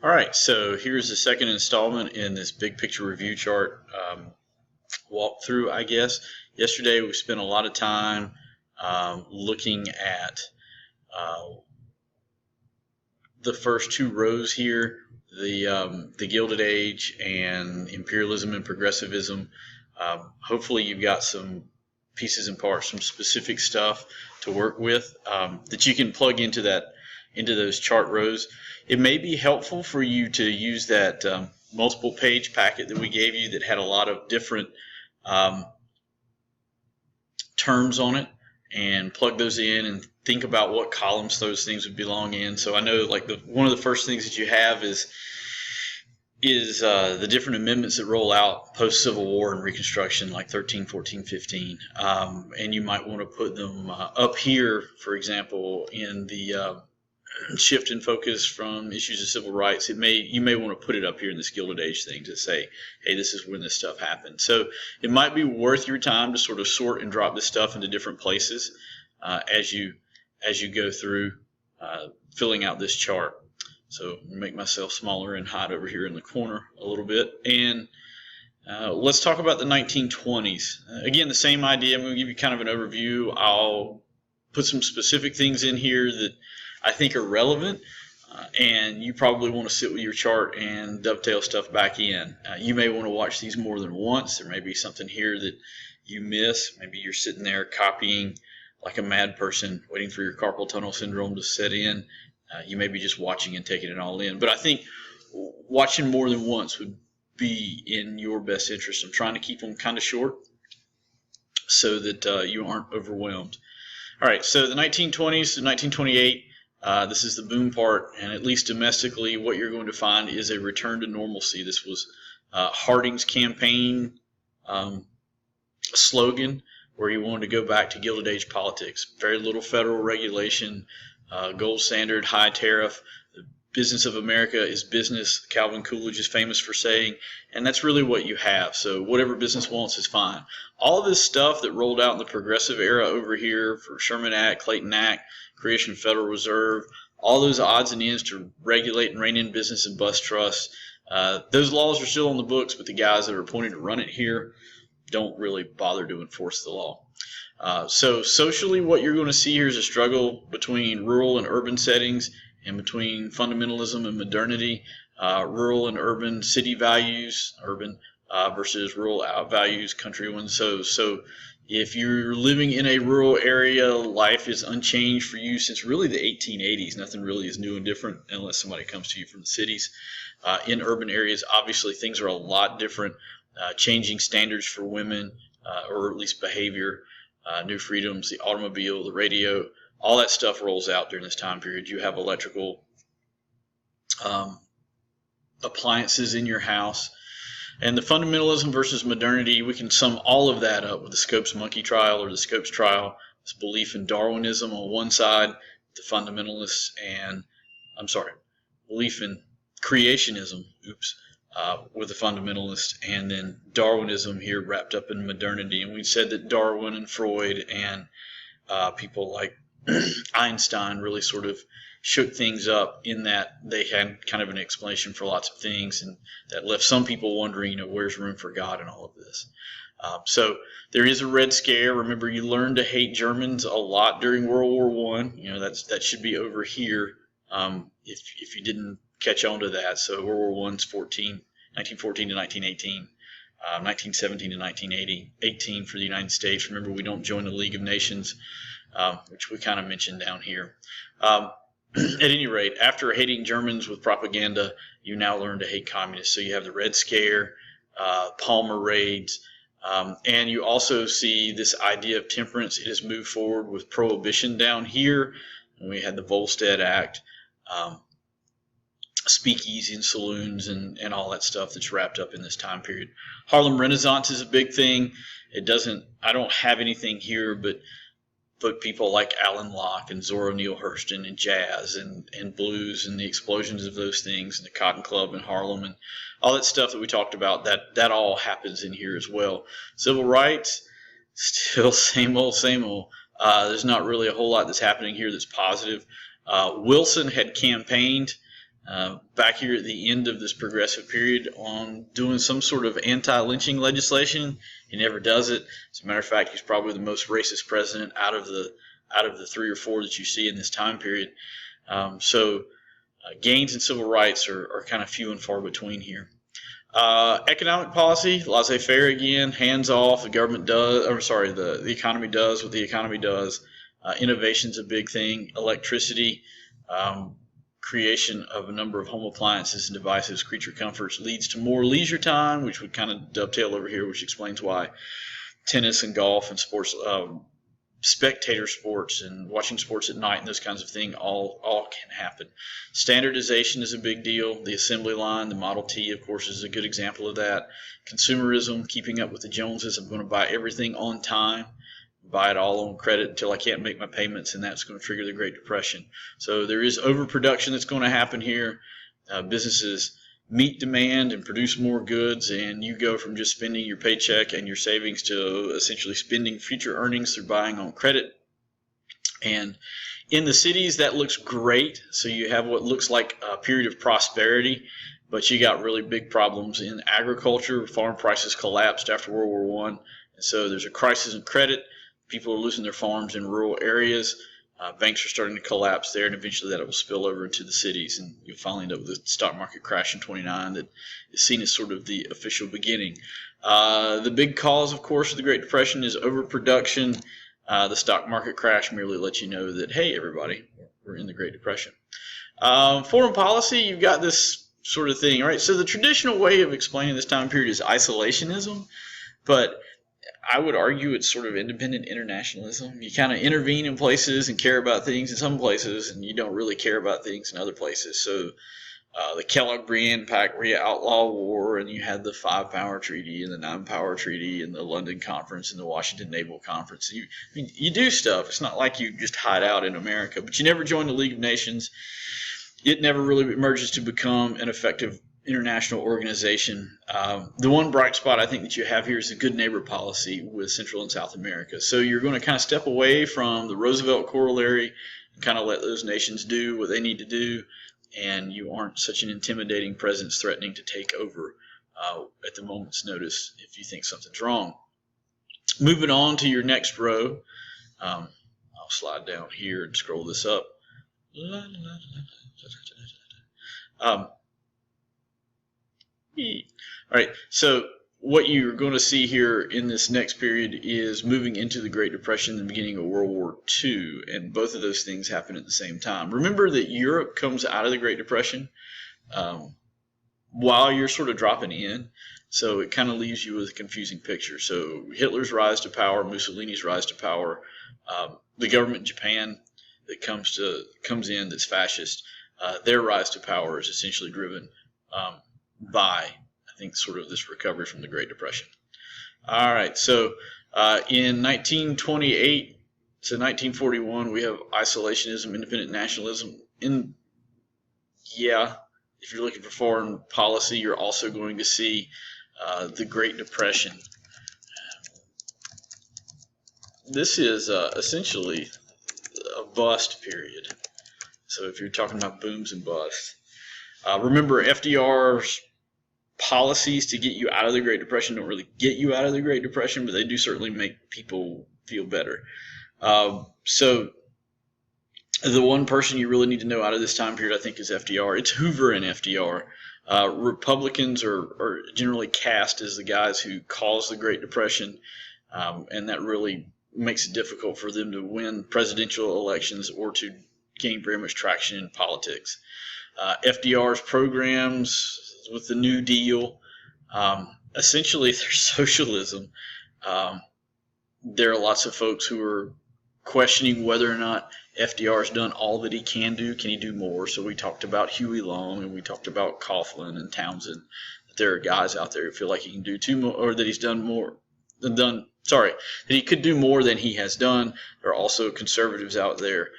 All right, so here's the second installment in this big picture review chart walkthrough, I guess. Yesterday we spent a lot of time looking at the first two rows here, the Gilded Age and imperialism and progressivism. Hopefully you've got some pieces and parts, some specific stuff to work with that you can plug into those chart rows. It may be helpful for you to use that multiple page packet that we gave you that had a lot of different terms on it, and plug those in and think about what columns those things would belong in. So I know like one of the first things that you have is the different amendments that roll out post-Civil War and Reconstruction, like 13, 14, 15. And you might want to put them up here, for example, in the shift in focus from issues of civil rights. You may want to put it up here in this Gilded Age thing to say, hey, this is when this stuff happened. So it might be worth your time to sort of sort and drop this stuff into different places as you go through filling out this chart. So make myself smaller and hide over here in the corner a little bit. And let's talk about the 1920s. Again, the same idea. I'm going to give you kind of an overview. I'll put some specific things in here that I think are relevant, and you probably want to sit with your chart and dovetail stuff back in. You may want to watch these more than once. There may be something here that you miss. Maybe you're sitting there copying like a mad person, waiting for your carpal tunnel syndrome to set in. You may be just watching and taking it all in. But I think watching more than once would be in your best interest. I'm trying to keep them kind of short so that you aren't overwhelmed. All right, so the 1920s to 1928. This is the boom part, and at least domestically, what you're going to find is a return to normalcy. This was Harding's campaign slogan, where he wanted to go back to Gilded Age politics. Very little federal regulation, gold standard, high tariff. The business of America is business, Calvin Coolidge is famous for saying, and that's really what you have. So whatever business wants is fine. All of this stuff that rolled out in the progressive era over here for Sherman Act, Clayton Act, creation of Federal Reserve, all those odds and ends to regulate and rein in business and bust trusts. Those laws are still on the books, but the guys that are appointed to run it here don't really bother to enforce the law. So socially, what you're going to see here is a struggle between rural and urban settings and between fundamentalism and modernity, rural and urban city values, urban versus rural out values, country ones. So if you're living in a rural area, life is unchanged for you since really the 1880s. Nothing really is new and different unless somebody comes to you from the cities. In urban areas, obviously, things are a lot different. Changing standards for women, or at least behavior, new freedoms, the automobile, the radio, all that stuff rolls out during this time period. You have electrical appliances in your house. And the fundamentalism versus modernity, we can sum all of that up with the Scopes monkey trial or the Scopes trial. This belief in Darwinism on one side, the fundamentalists, and belief in creationism, with the fundamentalists, and then Darwinism here wrapped up in modernity. And we said that Darwin and Freud and people like Einstein really sort of shook things up in that they had kind of an explanation for lots of things, and that left some people wondering, where's room for God in all of this? So there is a Red Scare. Remember, you learned to hate Germans a lot during World War I. That should be over here if you didn't catch on to that. So World War I's 1914 to 1918. 1917 to 1980, 18 for the United States. Remember, we don't join the League of Nations, which we kind of mentioned down here. At any rate, after hating Germans with propaganda, you now learn to hate communists. So you have the Red Scare, Palmer raids, and you also see this idea of temperance. It has moved forward with prohibition down here. And we had the Volstead Act, speakeasy and saloons and all that stuff that's wrapped up in this time period. Harlem Renaissance is a big thing. I don't have anything here, but people like Alan Locke and Zora Neale Hurston and jazz and blues and the explosions of those things and the Cotton Club in Harlem and all that stuff that we talked about, that all happens in here as well. Civil rights, still same old, same old. There's not really a whole lot that's happening here that's positive. Wilson had campaigned back here at the end of this progressive period on doing some sort of anti-lynching legislation. He never does it. As a matter of fact, he's probably the most racist president out of the 3 or 4 that you see in this time period. Gains in civil rights are kind of few and far between here. Economic policy, laissez-faire again, hands off. The government does, the economy does what the economy does. Innovation's a big thing. Electricity, creation of a number of home appliances and devices, creature comforts, leads to more leisure time, which would kind of dovetail over here, which explains why tennis and golf and sports, spectator sports and watching sports at night and those kinds of things all can happen. Standardization is a big deal. The assembly line, the Model T, of course, is a good example of that. Consumerism, keeping up with the Joneses. I'm going to buy everything on time, buy it all on credit until I can't make my payments, and that's going to trigger the Great Depression. So there is overproduction that's going to happen here. Businesses meet demand and produce more goods, and you go from just spending your paycheck and your savings to essentially spending future earnings through buying on credit. And in the cities, that looks great. So you have what looks like a period of prosperity, but you got really big problems in agriculture. Farm prices collapsed after World War I, and so there's a crisis in credit. People are losing their farms in rural areas. Banks are starting to collapse there, and eventually that will spill over into the cities, and you'll finally end up with the stock market crash in '29 that is seen as sort of the official beginning. The big cause, of course, of the Great Depression is overproduction. The stock market crash merely lets you know that, hey, everybody, we're in the Great Depression. Foreign policy, you've got this sort of thing. All right, so the traditional way of explaining this time period is isolationism, but I would argue it's sort of independent internationalism. You kind of intervene in places and care about things in some places, and you don't really care about things in other places. So the Kellogg-Briand Pact, where you outlaw war, and you had the 5-Power Treaty and the 9-Power Treaty and the London Conference and the Washington Naval Conference. You do stuff. It's not like you just hide out in America, but you never joined the League of Nations. It never really emerges to become an effective international organization. The one bright spot I think that you have here is the good neighbor policy with Central and South America. So you're going to kind of step away from the Roosevelt corollary and kind of let those nations do what they need to do, and you aren't such an intimidating presence threatening to take over at the moment's notice if you think something's wrong. Moving on to your next row, I'll slide down here and scroll this up. All right, so what you're going to see here in this next period is moving into the Great Depression and the beginning of World War II, and both of those things happen at the same time. Remember that Europe comes out of the Great Depression while you're sort of dropping in, so it kind of leaves you with a confusing picture. So Hitler's rise to power, Mussolini's rise to power, the government in Japan that comes in that's fascist, their rise to power is essentially driven by, I think, sort of this recovery from the Great Depression. All right, so in 1928 to 1941, we have isolationism, independent nationalism. If you're looking for foreign policy, you're also going to see the Great Depression. This is essentially a bust period. So if you're talking about booms and busts, remember FDR's policies to get you out of the Great Depression don't really get you out of the Great Depression, but they do certainly make people feel better. So the one person you really need to know out of this time period, I think, is FDR. It's Hoover and FDR. Republicans are generally cast as the guys who caused the Great Depression, and that really makes it difficult for them to win presidential elections or to gain very much traction in politics. FDR's programs with the New Deal, essentially they're socialism. There are lots of folks who are questioning whether or not FDR's done all that he can do. Can he do more? So we talked about Huey Long, and we talked about Coughlin and Townsend. There are guys out there who feel like he can do too more, or that he's done more than done. Sorry, that he could do more than he has done. There are also conservatives out there,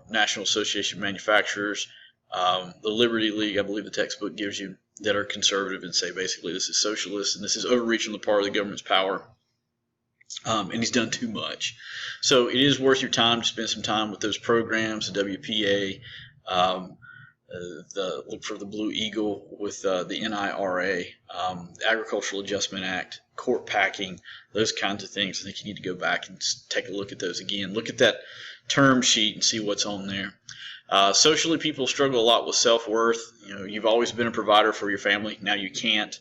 National Association of Manufacturers, the Liberty League, I believe the textbook gives you, that are conservative and say basically this is socialist and this is overreach on the part of the government's power. And he's done too much. So it is worth your time to spend some time with those programs, the WPA, look for the Blue Eagle with the NIRA, Agricultural Adjustment Act, court packing, those kinds of things. I think you need to go back and take a look at those again. Look at that term sheet and see what's on there. Socially, people struggle a lot with self-worth. You've always been a provider for your family. Now you can't.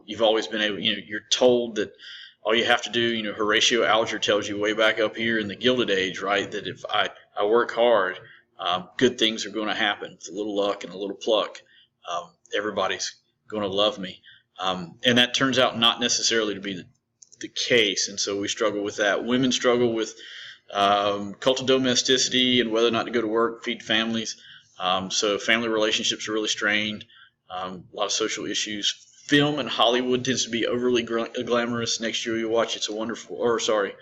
You've always been able, you're told that all you have to do, Horatio Alger tells you way back up here in the Gilded Age, right, that if I work hard, good things are going to happen. With a little luck and a little pluck, everybody's going to love me. And that turns out not necessarily to be the case. And so we struggle with that. Women struggle with cult of domesticity and whether or not to go to work, feed families. So family relationships are really strained. A lot of social issues. Film in Hollywood tends to be overly glamorous. Next year you watch Mr.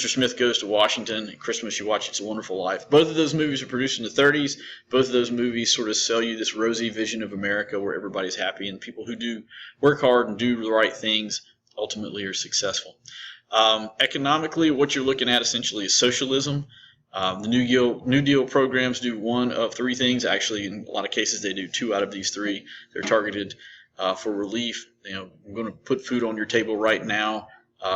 Smith Goes to Washington. At Christmas you watch It's a Wonderful Life. Both of those movies were produced in the 30s. Both of those movies sort of sell you this rosy vision of America where everybody's happy and people who do work hard and do the right things ultimately are successful. Economically, what you're looking at essentially is socialism. The New Deal programs do one of three things. Actually, in a lot of cases, they do two out of these three. They're targeted for relief. I'm going to put food on your table right now.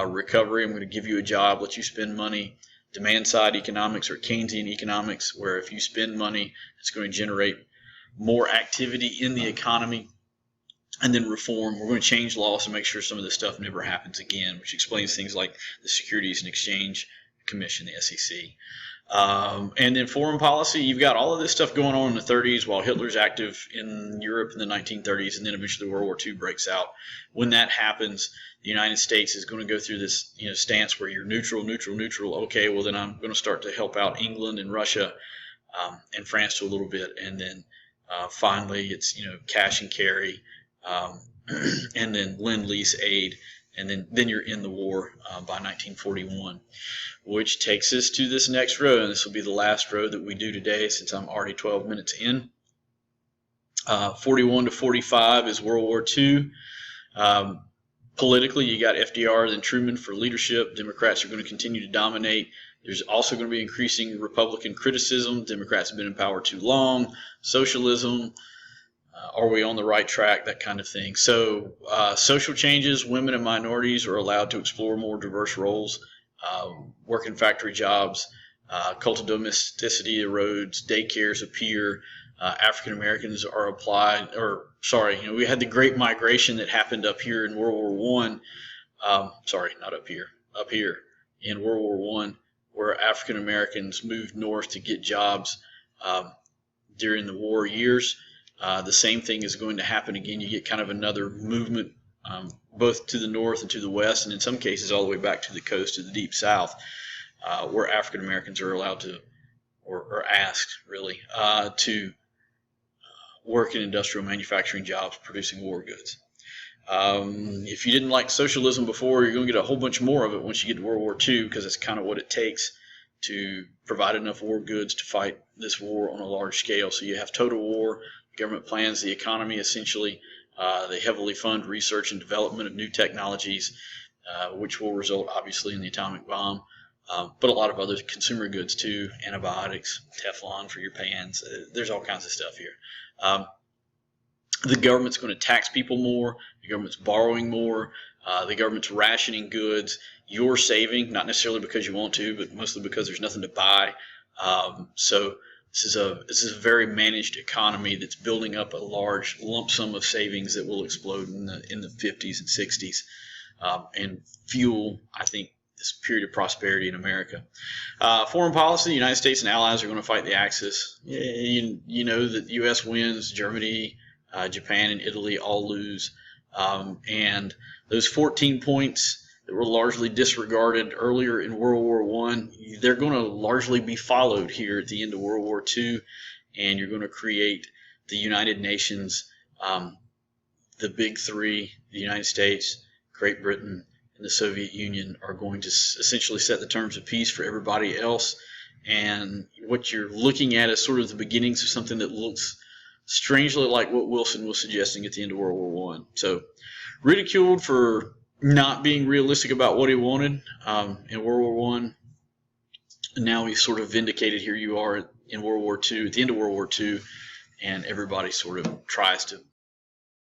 Recovery, I'm going to give you a job, let you spend money. Demand side economics or Keynesian economics, where if you spend money, it's going to generate more activity in the economy. And then reform, we're going to change laws to make sure some of this stuff never happens again, which explains things like the Securities and Exchange Commission, the SEC. And then foreign policy, you've got all of this stuff going on in the 30s while Hitler's active in Europe in the 1930s, and then eventually World War II breaks out. When that happens, the United States is going to go through this stance where you're neutral. Okay, well then I'm going to start to help out England and Russia and France to a little bit, and then finally it's cash and carry, and then lend-lease aid. And then you're in the war by 1941, which takes us to this next row. And this will be the last row that we do today since I'm already 12 minutes in. 41 to 45 is World War II. Politically, you got FDR, then Truman for leadership. Democrats are going to continue to dominate. There's also going to be increasing Republican criticism. Democrats have been in power too long. Socialism. Are we on the right track? That kind of thing. So social changes, women and minorities are allowed to explore more diverse roles, work in factory jobs, cult of domesticity erodes, daycares appear, African Americans are applied, we had the Great Migration that happened up here in World War I. Not up here in World War I, where African Americans moved north to get jobs during the war years. The same thing is going to happen again. You get kind of another movement both to the north and to the west, and in some cases all the way back to the coast, to the deep south, where African Americans are allowed to, or asked really, to work in industrial manufacturing jobs producing war goods. If you didn't like socialism before, you're going to get a whole bunch more of it once you get to World War II, because it's kind of what it takes to provide enough war goods to fight this war on a large scale. So you have total war. The government plans the economy essentially. They heavily fund research and development of new technologies, which will result obviously in the atomic bomb, but a lot of other consumer goods too, antibiotics, Teflon for your pans. There's all kinds of stuff here. The government's going to tax people more. The government's borrowing more. The government's rationing goods. You're saving, not necessarily because you want to, but mostly because there's nothing to buy. So this is a very managed economy that's building up a large lump sum of savings that will explode in the 50s and 60s and fuel, I think, this period of prosperity in America. Foreign policy, the United States and allies are going to fight the Axis. You know that the U.S. wins, Germany, Japan, and Italy all lose. And those 14 points that were largely disregarded earlier in World War I, they're going to largely be followed here at the end of World War II, and you're going to create the United Nations. The big three, the United States, Great Britain, and the Soviet Union, are going to essentially set the terms of peace for everybody else. And what you're looking at is sort of the beginnings of something that looks strangely like what Wilson was suggesting at the end of World War I. So ridiculed for not being realistic about what he wanted in World War I. And now he's sort of vindicated. Here you are in World War II, at the end of World War II, and everybody sort of tries to